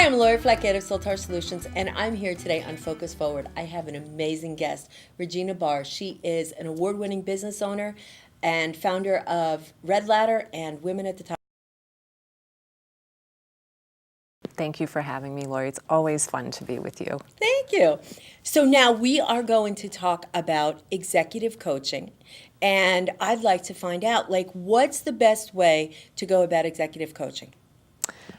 I'm Lauri Flaquer of Soltar Solutions, and I'm here today on Focus Forward. I have an amazing guest, Regina Barr. She is an award-winning business owner and founder of Red Ladder and Women at the Top. Thank you for having me, Lauri. It's always fun to be with you. Thank you. So now we are going to talk about executive coaching, and I'd like to find out, what's the best way to go about executive coaching?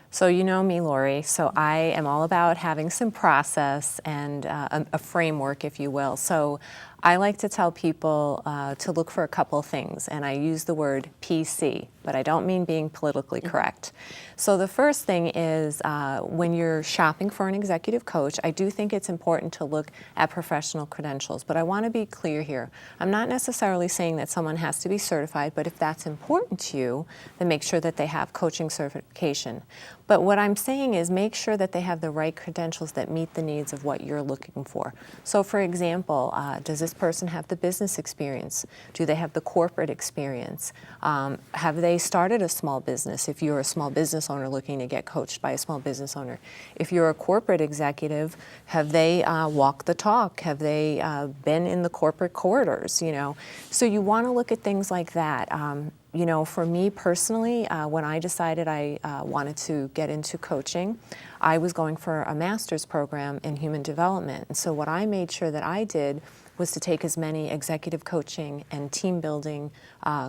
So you know me, Lauri, so I am all about having some process and a framework, if you will. So I like to tell people to look for a couple things, and I use the word PC, but I don't mean being politically correct. So the first thing is when you're shopping for an executive coach, I do think it's important to look at professional credentials, but I want to be clear here. I'm not necessarily saying that someone has to be certified, but if that's important to you, then make sure that they have coaching certification. But what I'm saying is make sure that they have the right credentials that meet the needs of what you're looking for. So for example, does this person have the business experience? Do they have the corporate experience? Have they started a small business? If you're a small business owner looking to get coached by a small business owner. If you're a corporate executive, have they walked the talk? Have they been in the corporate corridors? You know, so you want to look at things like that. You know, for me personally, when I decided I wanted to get into coaching, I was going for a master's program in human development. And so what I made sure that I did was to take as many executive coaching and team building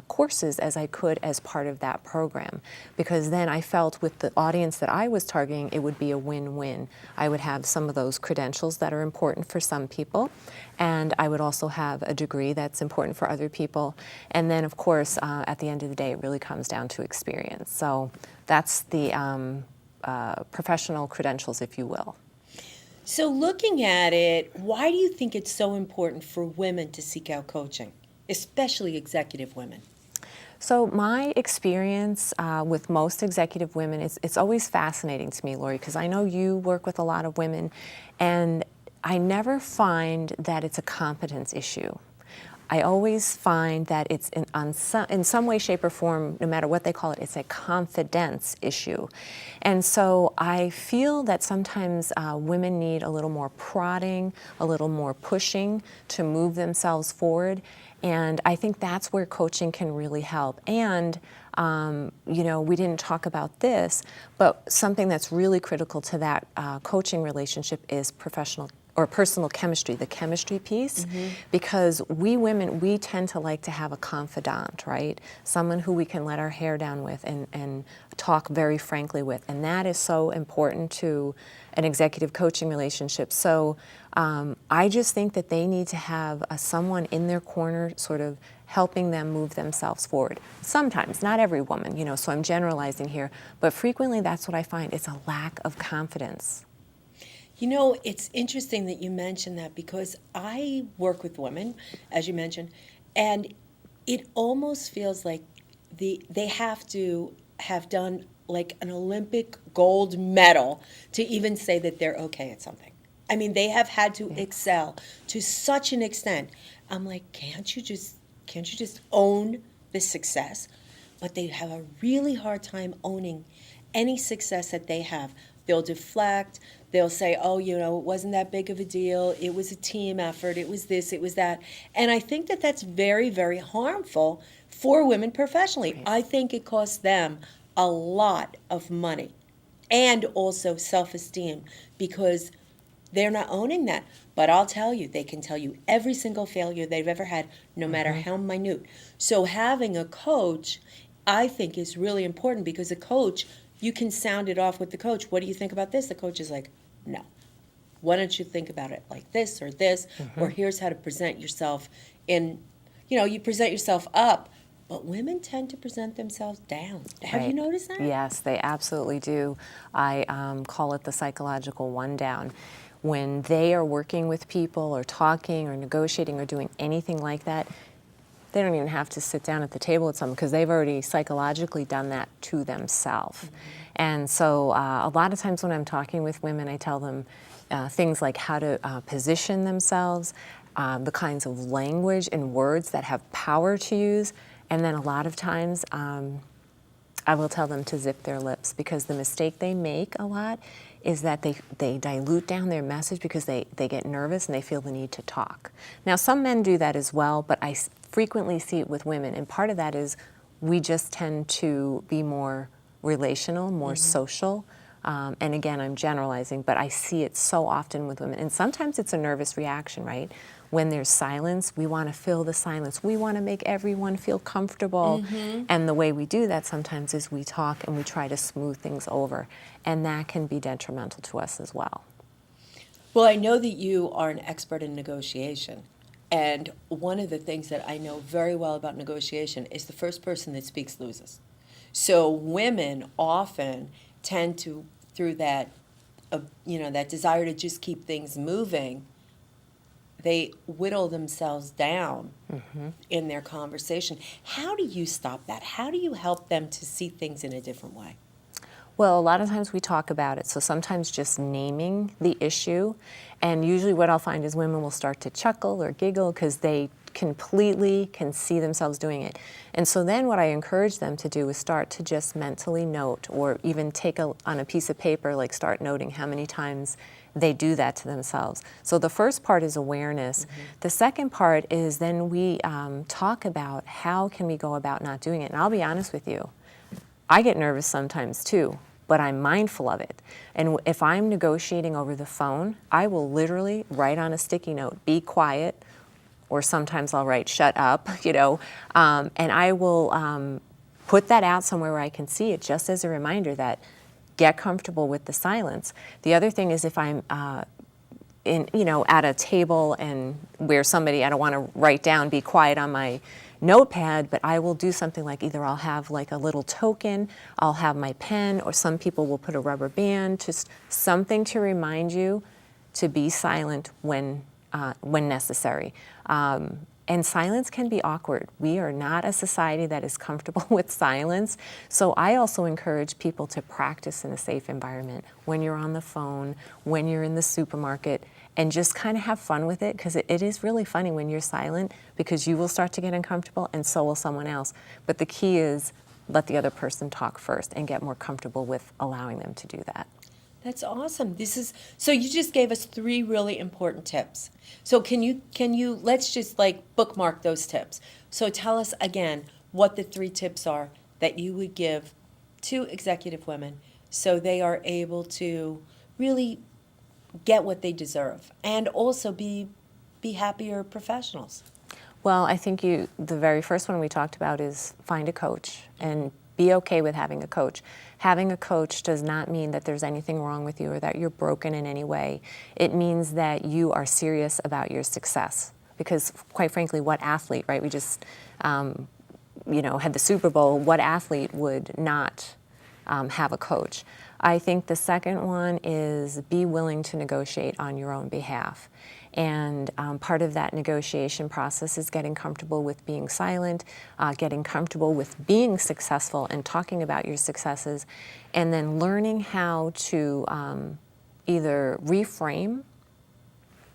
courses as I could as part of that program. Because then I felt with the audience that I was targeting, it would be a win-win. I would have some of those credentials that are important for some people, and I would also have a degree that's important for other people. And then, of course, at the end of the day, it really comes down to experience. So that's the professional credentials, if you will. So looking at it, why do you think it's so important for women to seek out coaching, especially executive women? So my experience with most executive women, it's always fascinating to me, Lauri, because I know you work with a lot of women, and I never find that it's a competence issue. I always find that it's in some way, shape, or form, no matter what they call it, it's a confidence issue. And so I feel that sometimes women need a little more prodding, a little more pushing to move themselves forward. And I think that's where coaching can really help. And you know, we didn't talk about this, but something that's really critical to that coaching relationship is professional or personal chemistry, the chemistry piece, because we women, we tend to like to have a confidant, right? Someone who we can let our hair down with and talk very frankly with, and that is so important to an executive coaching relationship. So I just think that they need to have someone in their corner sort of helping them move themselves forward. Sometimes, not every woman, you know, so I'm generalizing here, but frequently that's what I find. It's a lack of confidence. You know, it's interesting that you mentioned that because I work with women, as you mentioned, and it almost feels like they have to have done like an Olympic gold medal to even say that they're okay at something. I mean, they have had to excel to such an extent. I'm like, can't you just own the success? But they have a really hard time owning any success that they have. They'll deflect. They'll say, oh, you know, it wasn't that big of a deal. It was a team effort. It was this, it was that. And I think that that's very, very harmful for women professionally. Right. I think it costs them a lot of money and also self-esteem because they're not owning that. But I'll tell you, they can tell you every single failure they've ever had, no matter how minute. So having a coach, I think, is really important because a coach, you can sound it off with the coach. What do you think about this? The coach is like, no. Why don't you think about it like this, or here's how to present yourself in, you know, you present yourself up, but women tend to present themselves down. Have you noticed that? Yes, they absolutely do. I call it the psychological one down. When they are working with people or talking or negotiating or doing anything like that, they don't even have to sit down at the table with someone because they've already psychologically done that to themselves. And so a lot of times when I'm talking with women, I tell them things like how to position themselves, the kinds of language and words that have power to use, and then a lot of times I will tell them to zip their lips, because the mistake they make a lot is that they dilute down their message because they get nervous and they feel the need to talk. Now, some men do that as well, but I frequently see it with women, and part of that is we just tend to be more relational, more social. And again, I'm generalizing, but I see it so often with women. And sometimes it's a nervous reaction, right? When there's silence, we want to fill the silence. We want to make everyone feel comfortable. And the way we do that sometimes is we talk and we try to smooth things over. And that can be detrimental to us as well. Well, I know that you are an expert in negotiation. And one of the things that I know very well about negotiation is the first person that speaks loses. So women often tend to, through that, that desire to just keep things moving, they whittle themselves down in their conversation. How do you stop that? How do you help them to see things in a different way? Well, a lot of times we talk about it, so sometimes just naming the issue, and usually what I'll find is women will start to chuckle or giggle because they completely can see themselves doing it. And so then what I encourage them to do is start to just mentally note, or even take on a piece of paper, like start noting how many times they do that to themselves. So the first part is awareness. The second part is then we talk about how can we go about not doing it. And I'll be honest with you, I get nervous sometimes too, but I'm mindful of it. And if I'm negotiating over the phone, I will literally write on a sticky note, be quiet, or sometimes I'll write shut up, and I will put that out somewhere where I can see it, just as a reminder that get comfortable with the silence. The other thing is if I'm at a table and where somebody, I don't want to write down, be quiet on my notepad, but I will do something like either I'll have like a little token, I'll have my pen, or some people will put a rubber band, just something to remind you to be silent when necessary. And silence can be awkward. We are not a society that is comfortable with silence. So I also encourage people to practice in a safe environment when you're on the phone, when you're in the supermarket, and just kind of have fun with it, because it is really funny when you're silent, because you will start to get uncomfortable and so will someone else. But the key is let the other person talk first and get more comfortable with allowing them to do that. That's awesome. So you just gave us 3 really important tips. So can you let's just like bookmark those tips. So tell us again what the 3 tips are that you would give to executive women so they are able to really get what they deserve and also be happier professionals. Well, I think the very first one we talked about is find a coach and be okay with having a coach. Having a coach does not mean that there's anything wrong with you or that you're broken in any way. It means that you are serious about your success. Because quite frankly, what athlete, right? We just, had the Super Bowl. What athlete would not have a coach? I think the second one is be willing to negotiate on your own behalf. And part of that negotiation process is getting comfortable with being silent, getting comfortable with being successful and talking about your successes, and then learning how to either reframe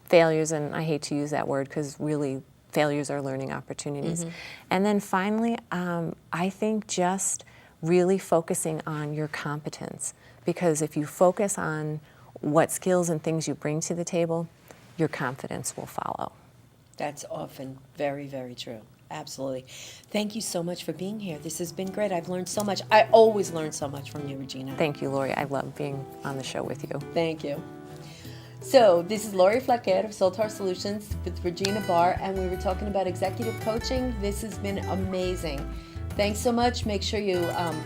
failures, and I hate to use that word because really failures are learning opportunities. And then finally, I think just really focusing on your competence, because if you focus on what skills and things you bring to the table, your confidence will follow. That's often very, very true. Absolutely. Thank you so much for being here. This has been great. I've learned so much. I always learn so much from you, Regina. Thank you, Lauri. I love being on the show with you. Thank you. So this is Lauri Flaquer of Soltar Solutions with Regina Barr, and we were talking about executive coaching. This has been amazing. Thanks so much. Make sure you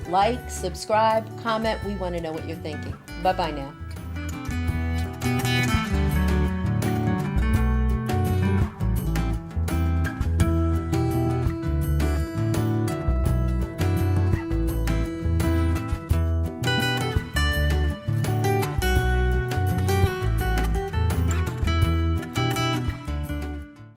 like, subscribe, comment. We want to know what you're thinking. Bye-bye now.